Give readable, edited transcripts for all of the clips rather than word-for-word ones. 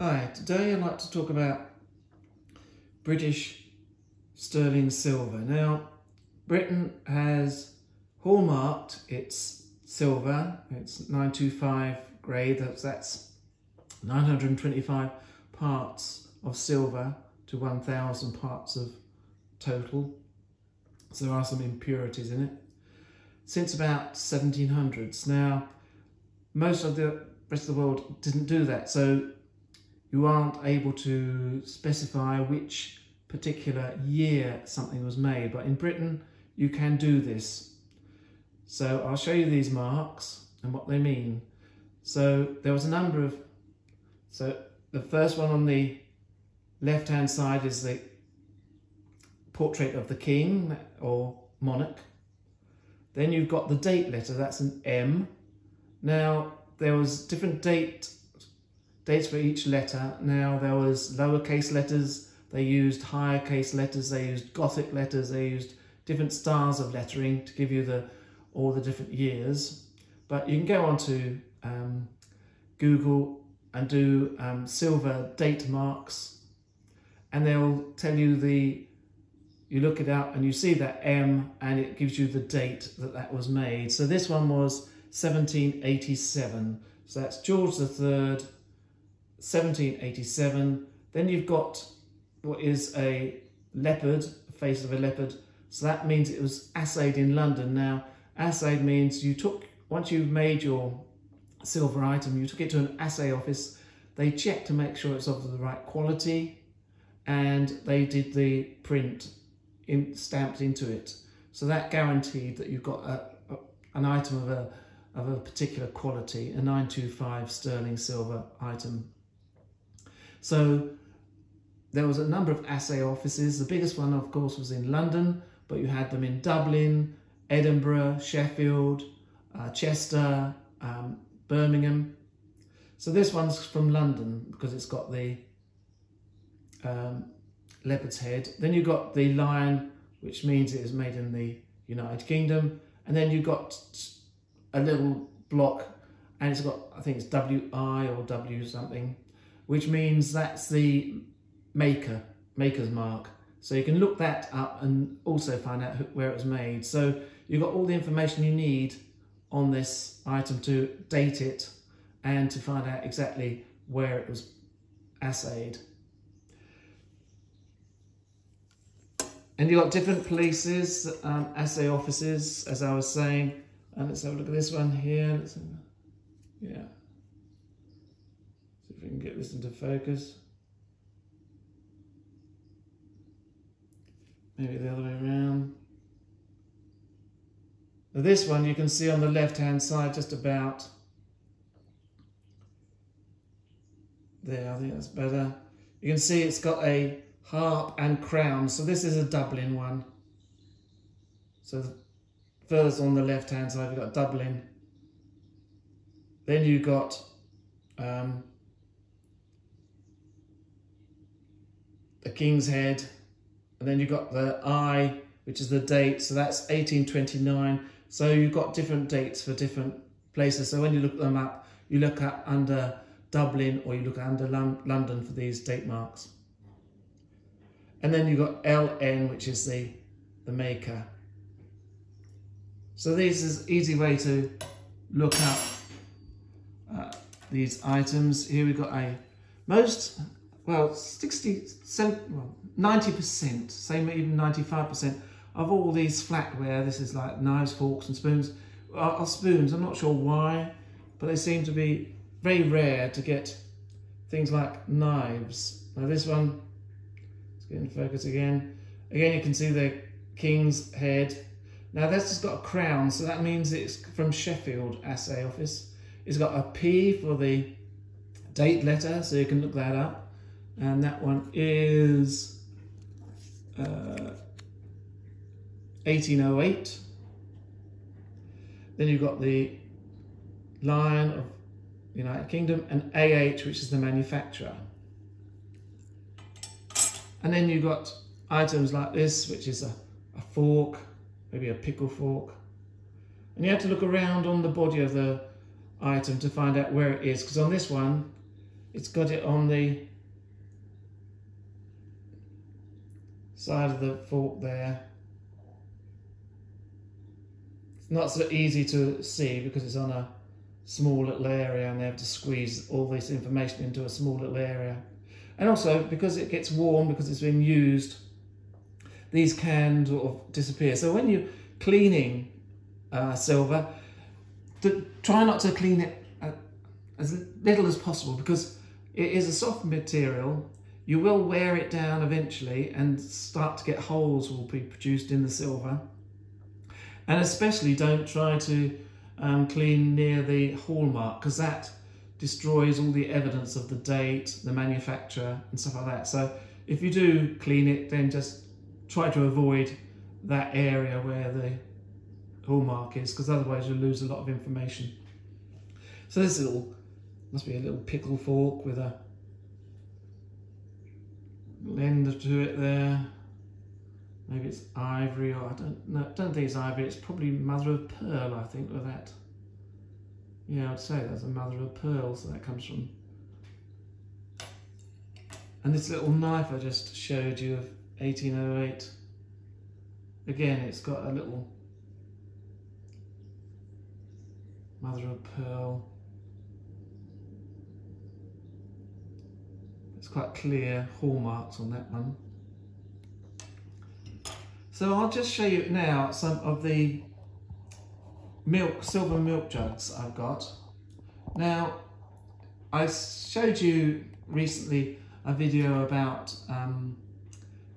Hi, today I'd like to talk about British sterling silver. Now, Britain has hallmarked its silver, it's 925 grade, that's 925 parts of silver to 1,000 parts of total. So there are some impurities in it. Since about 1700s. Now, most of the rest of the world didn't do that, so you aren't able to specify which particular year something was made, but in Britain you can do this. So I'll show you these marks and what they mean. So there was a number of, so the first one on the left hand side is the portrait of the king or monarch. Then you've got the date letter, that's an M. Now there was different dates for each letter. Now there was lowercase letters, they used higher case letters, they used Gothic letters, they used different styles of lettering to give you all the different years. But you can go onto Google and do silver date marks, and they'll tell you you look it up and you see that M and it gives you the date that was made. So this one was 1787. So that's George III, 1787. Then you've got what is a leopard, a face of a leopard. So that means it was assayed in London. Now, assayed means once you've made your silver item, you took it to an assay office. They checked to make sure it's of the right quality, and they did the print stamped into it. So that guaranteed that you've got an item of a particular quality, a 925 sterling silver item. So there was a number of assay offices. The biggest one, of course, was in London, but you had them in Dublin, Edinburgh, Sheffield, Chester, Birmingham. So this one's from London because it's got the leopard's head. Then you've got the lion, which means it is made in the United Kingdom. And then you've got a little block, and it's got, I think it's WI or W something, which means that's the maker's mark. So you can look that up and also find out where it was made. So you've got all the information you need on this item to date it and to find out exactly where it was assayed. And you've got different places, assay offices, as I was saying. And let's have a look at this one here. Yeah. See if we can get this into focus. Maybe the other way around. Now this one you can see on the left-hand side, just about there. I think that's better. You can see it's got a harp and crown. So this is a Dublin one. So first on the left-hand side, we've got Dublin. Then you've got the King's Head. And then you've got the I, which is the date. So that's 1829. So you've got different dates for different places. So when you look them up, you look up under Dublin or you look under London for these date marks. And then you've got LN, which is the maker. So this is an easy way to look up these items. Here we've got 90%, same even 95% of all these flatware, this is like knives, forks and spoons, are spoons. I'm not sure why, but they seem to be very rare to get things like knives. Now this one, let's get in focus again. Again, you can see the King's Head. Now that's just got a crown, so that means it's from Sheffield Assay Office. It's got a P for the date letter, so you can look that up. And that one is 1808. Then you've got the Lion of United Kingdom and AH, which is the manufacturer. And then you've got items like this, which is a fork, maybe a pickle fork. And you have to look around on the body of the item to find out where it is, because on this one it's got it on the side of the fork there. It's not so easy to see because it's on a small little area and they have to squeeze all this information into a small little area. And also because it gets warm, because it's been used, these can sort of disappear. So when you're cleaning silver, try not to clean it as little as possible, because it is a soft material. You will wear it down eventually and start to get holes will be produced in the silver. And especially don't try to clean near the hallmark, because that destroys all the evidence of the date, the manufacturer and stuff like that. So if you do clean it, then just try to avoid that area where the hallmark is, because otherwise you'll lose a lot of information. So this must be a little pickle fork with a end to it there. Maybe it's ivory, or I don't think it's ivory. It's probably mother of pearl, I think, with that. Yeah, I'd say that's a mother of pearl, so that comes from. And this little knife I just showed you of 1808. Again, it's got a little mother of pearl. It's quite clear hallmarks on that one. So I'll just show you now some of the silver milk jugs I've got. Now, I showed you recently a video about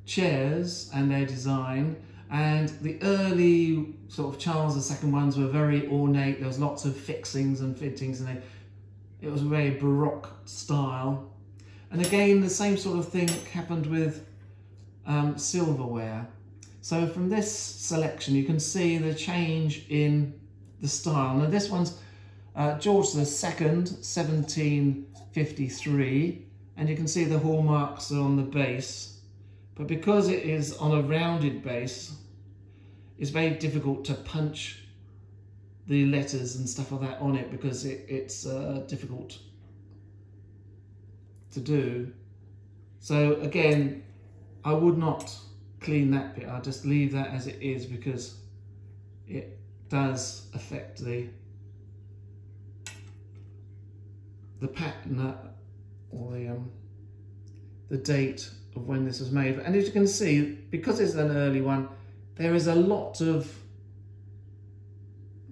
chairs and their design, and the early sort of Charles II ones were very ornate. There was lots of fixings and fittings, and it was a very Baroque style. And again, the same sort of thing happened with silverware. So from this selection, you can see the change in the style. Now this one's George II, 1753, and you can see the hallmarks are on the base. But because it is on a rounded base, it's very difficult to punch the letters and stuff like that on it, because it's difficult to do. So again, I would not clean that bit. I'll just leave that as it is, because it does affect the pattern or the date of when this was made. And as you can see, because it's an early one, there is a lot of,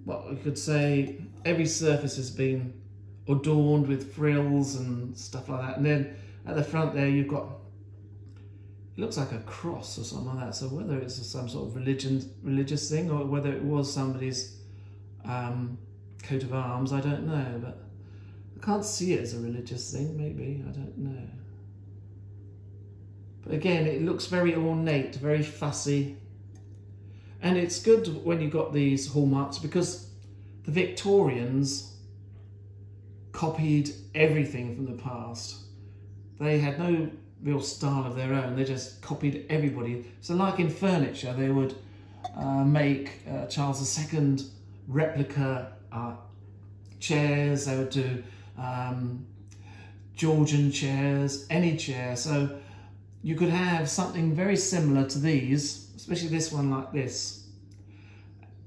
what we could say, every surface has been adorned with frills and stuff like that. And then at the front there, you've got, it looks like a cross or something like that. So whether it's some sort of religious thing, or whether it was somebody's coat of arms, I don't know. But I can't see it as a religious thing, maybe, I don't know. But again, it looks very ornate, very fussy. And it's good when you've got these hallmarks, because the Victorians copied everything from the past. They had no real style of their own, they just copied everybody. So like in furniture, they would make Charles II replica chairs, they would do Georgian chairs, any chair. So you could have something very similar to these, especially this one like this.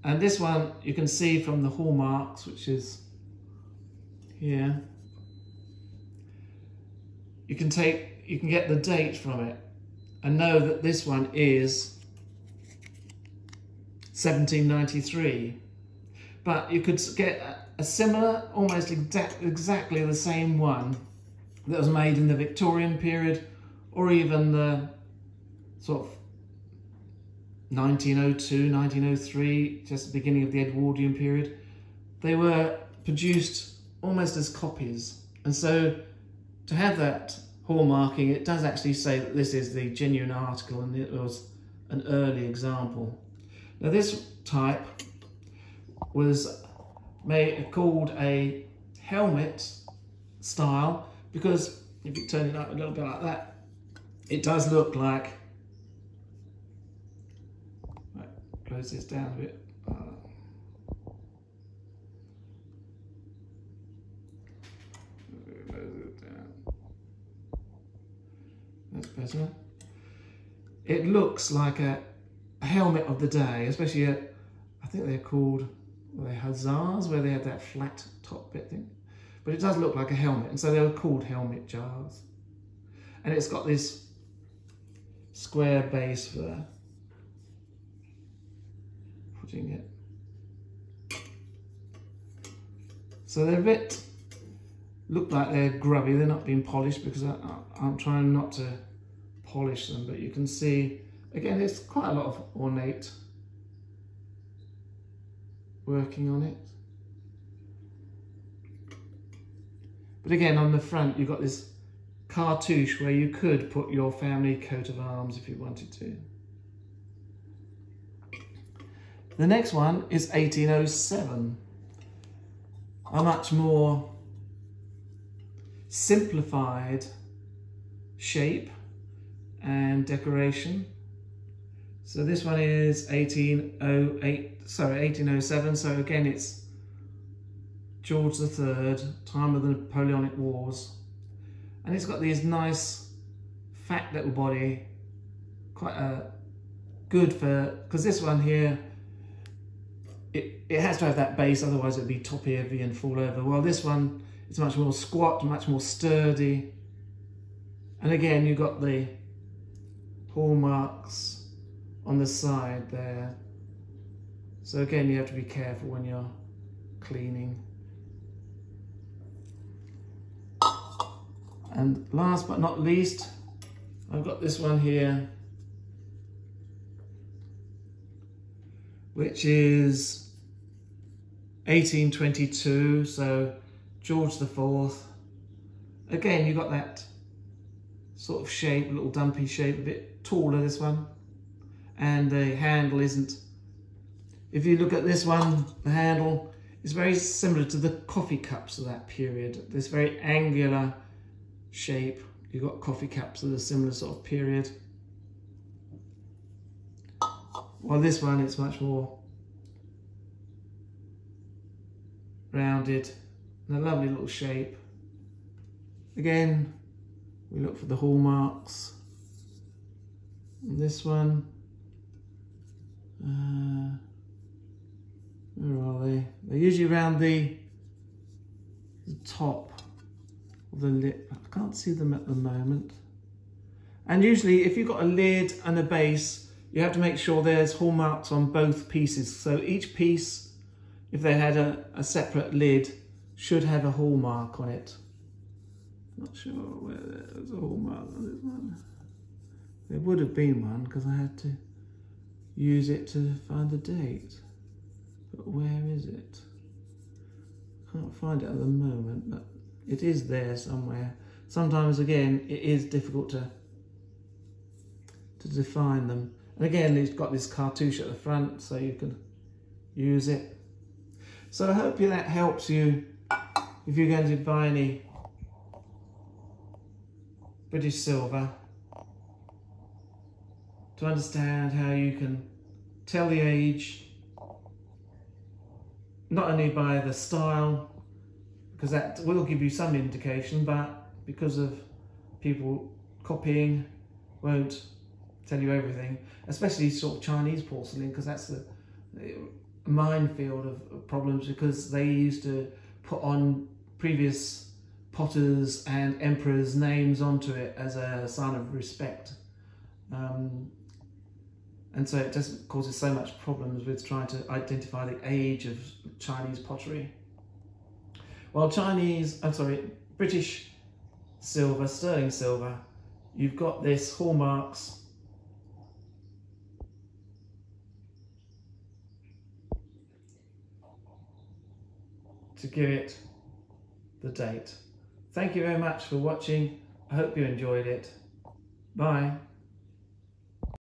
And this one you can see from the hallmarks, which is here. You can get the date from it and know that this one is 1793. But you could get a similar, almost exactly the same one that was made in the Victorian period, or even the sort of 1902, 1903, just the beginning of the Edwardian period. They were produced almost as copies. And so to have that hallmarking, it does actually say that this is the genuine article and it was an early example. Now this type was called a helmet style, because if you turn it up a little bit like that, it does look like, right, close this down a bit. Close it down. better. It looks like a helmet of the day, especially I think they're called, well, they're hussars, where they had that flat top bit thing. But it does look like a helmet, and so they were called helmet jars. And it's got this square base for putting it. So they're a bit, look like they're grubby. They're not being polished because I'm trying not to polish them, but you can see, again, it's quite a lot of ornate working on it. But again, on the front, you've got this cartouche where you could put your family coat of arms if you wanted to. The next one is 1807. A much more simplified shape and decoration. So this one is 1807. So again, it's George III, time of the Napoleonic Wars. And it's got these nice fat little body, quite good for, because this one here, it has to have that base, otherwise it would be top heavy and fall over. Well, this one is much more squat, much more sturdy. And again, you've got the hallmarks on the side there. So again, you have to be careful when you're cleaning. And last but not least, I've got this one here, which is 1822, so George IV. Again, you've got that sort of shape, little dumpy shape, a bit taller, this one. And the handle isn't, if you look at this one, the handle is very similar to the coffee cups of that period. This very angular shape. You've got coffee cups of a similar sort of period. While this one, it's much more rounded and a lovely little shape. Again, we look for the hallmarks. And this one, where are they? They're usually around the top of the lid. I can't see them at the moment. And usually if you've got a lid and a base, you have to make sure there's hallmarks on both pieces. So each piece, if they had a separate lid, should have a hallmark on it. Not sure where there's a hallmark on this one. There would have been one because I had to use it to find the date. But where is it? Can't find it at the moment, but it is there somewhere. Sometimes, again, it is difficult to define them. And again, it's got this cartouche at the front, so you can use it. So I hope that helps you if you're going to buy any British silver, to understand how you can tell the age, not only by the style, because that will give you some indication, but because of people copying, won't tell you everything, especially sort of Chinese porcelain, because that's the minefield of problems, because they used to put on previous potters and emperors' names onto it as a sign of respect. And so it just causes so much problems with trying to identify the age of Chinese pottery. While British silver, sterling silver, you've got this hallmarks to give it the date. Thank you very much for watching. I hope you enjoyed it. Bye.